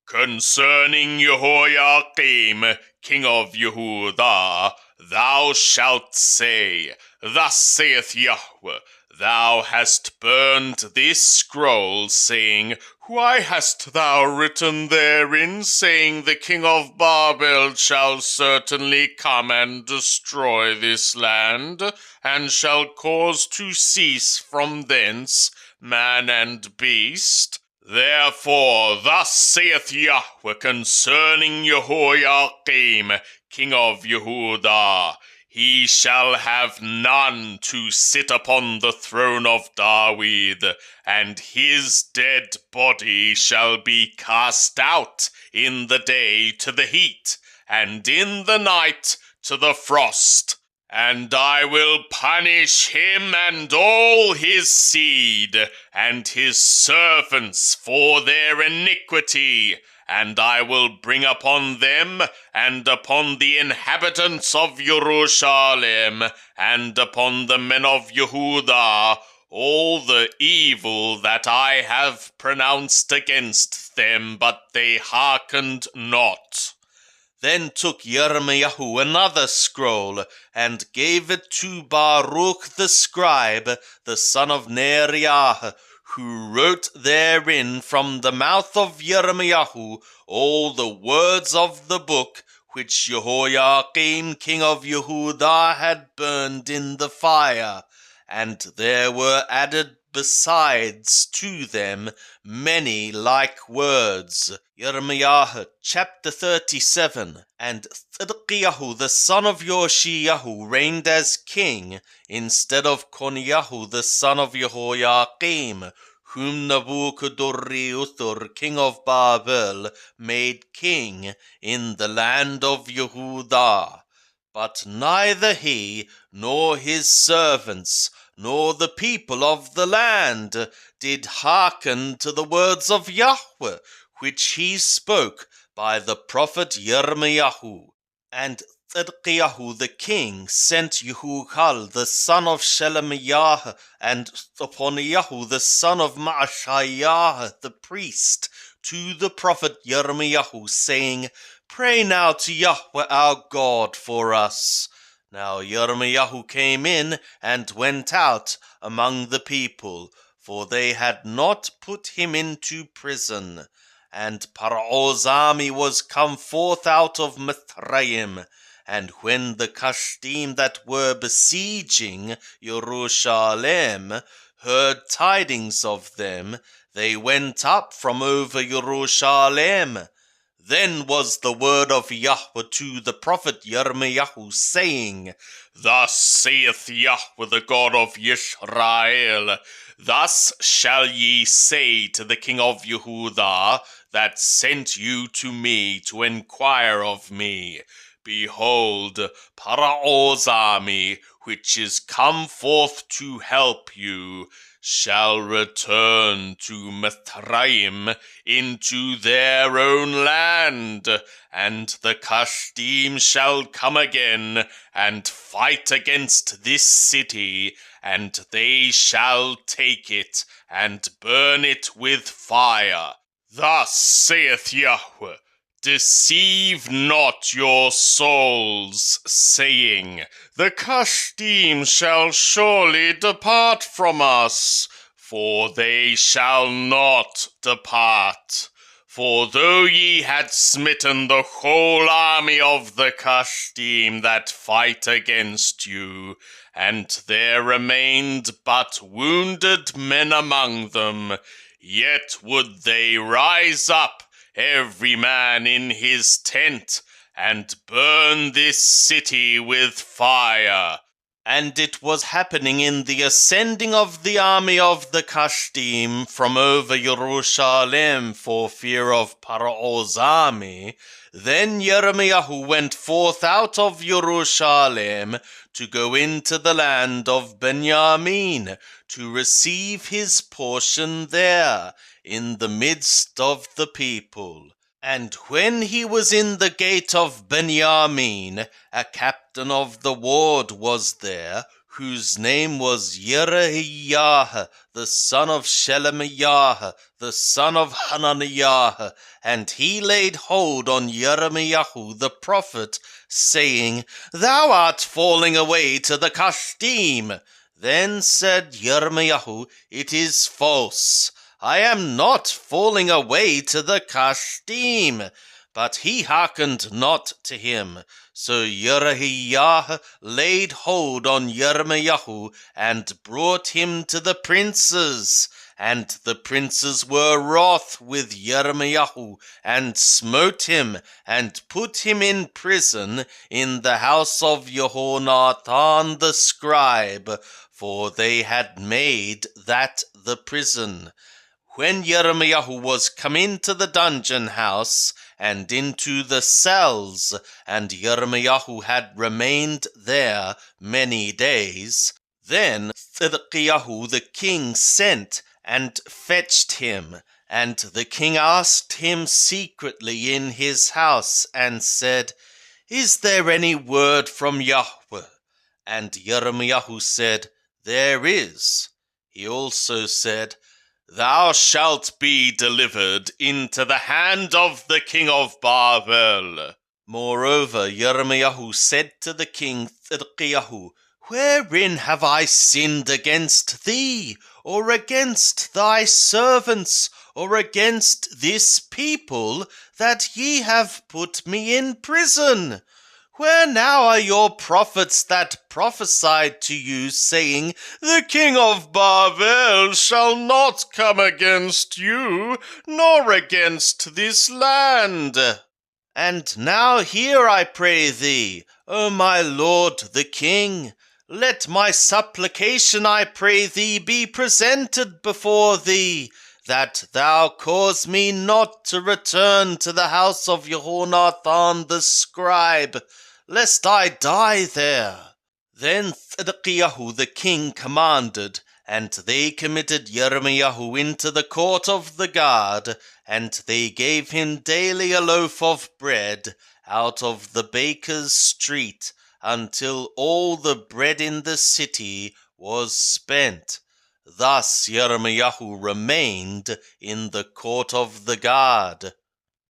Concerning Jehoiakim, king of Yehudah, thou shalt say, Thus saith Yahweh, Thou hast burned this scroll, saying, Why hast thou written therein, saying, The king of Babel shall certainly come and destroy this land, and shall cause to cease from thence man and beast? Therefore, thus saith Yahweh concerning Jehoiakim, king of Yehudah, he shall have none to sit upon the throne of David, and his dead body shall be cast out in the day to the heat, and in the night to the frost. And I will punish him and all his seed, and his servants for their iniquity, and I will bring upon them, and upon the inhabitants of Jerusalem, and upon the men of Yehudah, all the evil that I have pronounced against them, but they hearkened not. Then took Yirmiyahu another scroll, and gave it to Baruch the scribe, the son of Neriah, who wrote therein from the mouth of Yirmiyahu all the words of the book which Jehoiakim king of Yehudah had burned in the fire, and there were added besides to them many like words. Yirmiyahu chapter 37. And Tzidkiyahu the son of Yoshiyahu reigned as king, instead of Koniyahu the son of Jehoiakim, whom Nabuchodonosor king of Babel made king in the land of Yehudah. But neither he, nor his servants, nor the people of the land did hearken to the words of Yahweh, which he spoke by the prophet Yirmiyahu. And Tzidkiyahu the king sent Yehucal the son of Shelemiah, and Thoponiyahu the son of Maashiah the priest, to the prophet Yirmiyahu, saying, Pray now to Yahweh our God for us. Now Yirmiyahu came in and went out among the people, for they had not put him into prison. And Paro's army was come forth out of Mithraim, and when the Kashtim that were besieging Jerusalem heard tidings of them, they went up from over Jerusalem. Then was the word of Yahweh to the prophet Yirmiyahu, saying, Thus saith Yahweh the God of Israel, Thus shall ye say to the king of Yehudah, that sent you to me to inquire of me, Behold, Paro's army, which is come forth to help you, shall return to Mithraim into their own land, and the Kashtim shall come again and fight against this city, and they shall take it and burn it with fire. Thus saith Yahweh, Deceive not your souls, saying, The Kashtim shall surely depart from us, for they shall not depart. For though ye had smitten the whole army of the Kashtim that fight against you, and there remained but wounded men among them, yet would they rise up, every man in his tent, and burn this city with fire. And it was happening in the ascending of the army of the Kashtim from over Jerusalem for fear of Paro's army, then Yirmiyahu went forth out of Jerusalem to go into the land of Benjamin, to receive his portion there, in the midst of the people. And when he was in the gate of Benjamin, a captain of the ward was there, whose name was Yerahiah, the son of Shelemiah, the son of Hananiah, and he laid hold on Jeremiah the prophet, saying, Thou art falling away to the Kashdim. Then said Jeremiah, It is false. I am not falling away to the Kashdim. But he hearkened not to him. So Yerahiah laid hold on Jeremiah and brought him to the princes. And the princes were wroth with Jeremiah and smote him and put him in prison in the house of Jehonathan the scribe, for they had made that the prison. When Jeremiah was come into the dungeon house and into the cells, and Jeremiah had remained there many days, then Zedekiah the king sent and fetched him. And the king asked him secretly in his house, and said, Is there any word from Yahweh? And Jeremiah said, There is. He also said, Thou shalt be delivered into the hand of the king of Babel. Moreover, Jeremiah said to the king Zedekiah, Wherein have I sinned against thee, or against thy servants, or against this people, that ye have put me in prison? Where now are your prophets that prophesied to you, saying, The king of Babel shall not come against you, nor against this land? And now hear, I pray thee, O my lord the king, let my supplication, I pray thee, be presented before thee, that thou cause me not to return to the house of Jehonathan the scribe, lest I die there. Then Zedekiah the king commanded, and they committed Jeremiah into the court of the guard, and they gave him daily a loaf of bread out of the baker's street, until all the bread in the city was spent. Thus Jeremiah remained in the court of the guard.